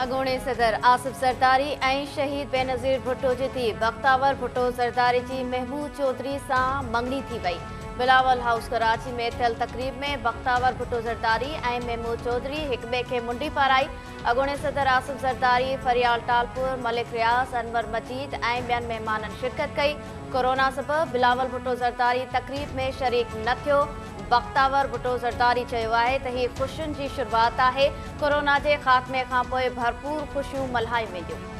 अॻूणे सदर आसिफ ज़रदारी ऐं शहीद बेनज़ीर भुट्टो जी धीउ बख़्तावर भुट्टो ज़रदारी जी महमूद चौधरी सां मङणी थी वई। बिलावल हाउस कराची में थियल तक़रीब में बख़्तावर भुट्टो ज़रदारी ऐं महमूद चौधरी हिक ॿिए खे मुंडी पाराई। अॻूणे सदर आसिफ ज़रदारी, फरियाल टालपुर, मलिक रियाज़, अनवर मजीद ऐं ॿियनि महिमाननि शिरकत कई। कोरोना सबबि बिलावल भुट्टो ज़रदारी तक़रीब में शरीक न थियो। बख़्तावर भुट्टो ज़रदारी चयो आहे त हीअ ख़ुशियुनि जी शुरूआत आहे। कोरोना जे ख़ात्मे खां पोइ भरपूर ख़ुशियूं मल्हायूं वेंदियूं।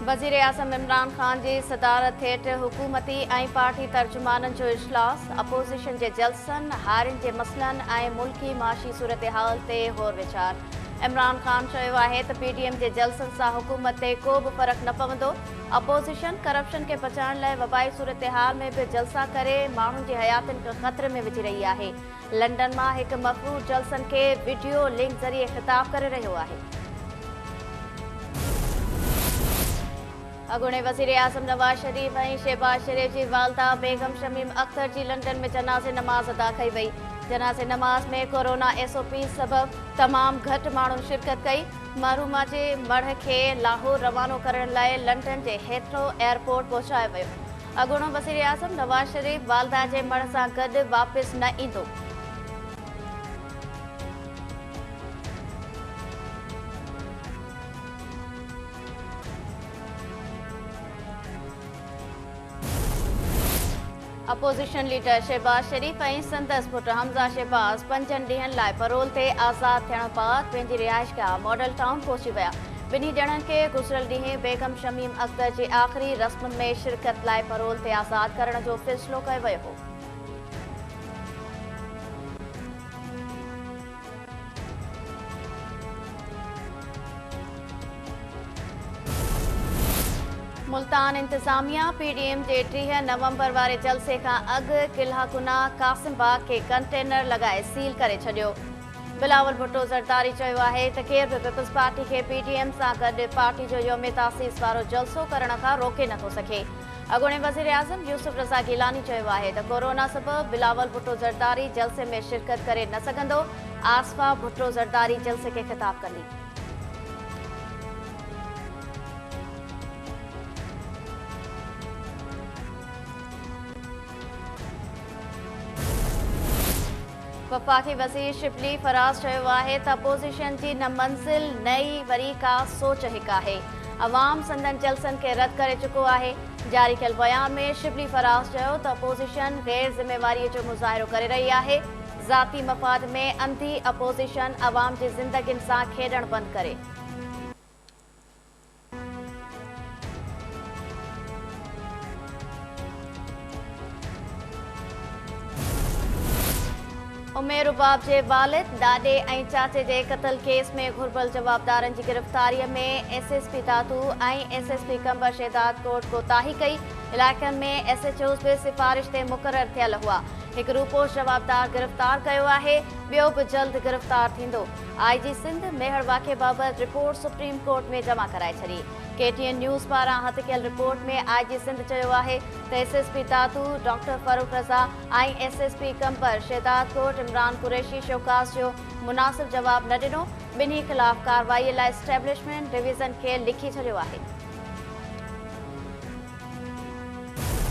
वज़ीर आज़म इमरान ख़ान जी सदारत हेठि हुकूमती ऐं पार्टी तर्जुमाननि जो इजलास, अपोज़िशन जे जलसनि, हारियुनि जे मसइलनि ऐं मुल्की माशी सूरतहाल ते गौर वीचार। इमरान ख़ान चयो आहे त PDM जे जलसनि सां हुकूमत ते को बि फ़र्क़ु न पवंदो। अपोज़िशन करप्शन खे बचाइण लाइ वबाई सूरतहाल में बि जलसा करे माण्हुनि जी हयातियुनि खे ख़तरे में विझी रही आहे। लंडन मां हिकु मफ़रूज़ जलसनि खे वीडियो लिंक ज़रिए ख़िताब करे रहियो आहे। अॻूणे वज़ीर आज़म नवाज़ शरीफ़ ऐं शहबाज शरीफ़ जी वालदा बेगम शमीम अख्तर जी लंडन में जनाज़े नमाज़ अदा कई वई। जनाज़े नमाज़ में कोरोना SOP सबबि तमामु घटि माण्हुनि शिरकत कई। मरहूमा जे मढ़ खे लाहौर रवानो करण लाइ लंडन जे हेथरो एयरपोर्ट पहुचायो वियो। अॻूणो वज़ीर आज़म नवाज़ शरीफ़ वालदा जे मढ़ सां गॾु वापसि न ईंदो। अपोज़िशन लीडर शहबाज शरीफ़ ऐं संदसि पुट हमज़ा शहबाज 5 ॾींहनि लाइ परोल ते आज़ादु थियण बाद पंहिंजी रिहाइशगाह मॉडल टाउन पहुची विया। ॿिन्ही ॼणनि खे गुज़िरियल ॾींहुं बेगम शमीम अख्तर जी आख़िरी रस्म में शिरकत लाइ परोल ते आज़ादु करण जो फ़ैसिलो कयो वियो हो। मुल्तान इंतज़ामिया PDM जे 30 नवंबर वारे जलसे खां अॻु किला कुना कासिम बाग खे कंटेनर लॻाए सील करे छॾियो। बिलावल भुट्टो ज़रदारी चयो आहे त केर बि पीपल्स पार्टी खे PDM सां गॾु पार्टी जो यौम तासीस वारो जलसो करण खां रोके नथो सघे। अॻूणे वज़ीर आज़म यूसुफ रज़ा गिलानी चयो आहे त कोरोना सबबि बिलावल भुट्टो ज़रदारी जलसे में शिरकत करे न सघंदो। आसफा भुट्टो ज़रदारी जलसे खे ख़िताब कंदी। वफ़ाक़ी वज़ीर शिबली फराज़ चयो आहे त अपोज़िशन जी न मंज़िल न ई वरी का सोच हिकु आहे। अवाम संदन जलसनि खे रद्द करे चुको आहे। जारी कयल बयान में शिबली फराज़ चयो त अपोज़िशन गैर ज़िम्मेवारीअ जो मुज़ाहिरो करे रही आहे। ज़ाती मफ़ाद में अंधी अपोज़िशन अवाम जी ज़िंदगियुनि सां खेॾणु बंदि करे। उमेर रुबाब जे वालिद, ॾाॾे ऐं चाचे जे क़त्ल केस में घुर्बल जवाबदारनि जी गिरफ़्तारीअ में SSP तातू ऐं SSP कंबर शहदाद कोर्ट कोताही कई। इलाइक़नि में SHOs बि सिफ़ारिश ते मुक़ररु थियल हुआ। हिकु रूपोश जवाबदार गिरफ़्तार कयो आहे, ॿियो बि जल्द गिरफ़्तार थींदो। IG सिंध मेहर वाक़े बाबति रिपोर्ट सुप्रीम कोर्ट में जमा कराए छॾी। KTN न्यूज़ पारां हथ कयल रिपोर्ट में IG सिंध चयो आहे त SSP तातू, डॉक्टर फारूक रज़ा ऐं SSP कंबर शहदाद कोर्ट इमरान कुरैशी शौकास जो मुनासिब जवाब न ॾिनो। ॿिन्ही ख़िलाफ़ कार्रवाईअ लाइ एस्टेब्लिशमेंट डिवीज़न खे लिखी छॾियो आहे।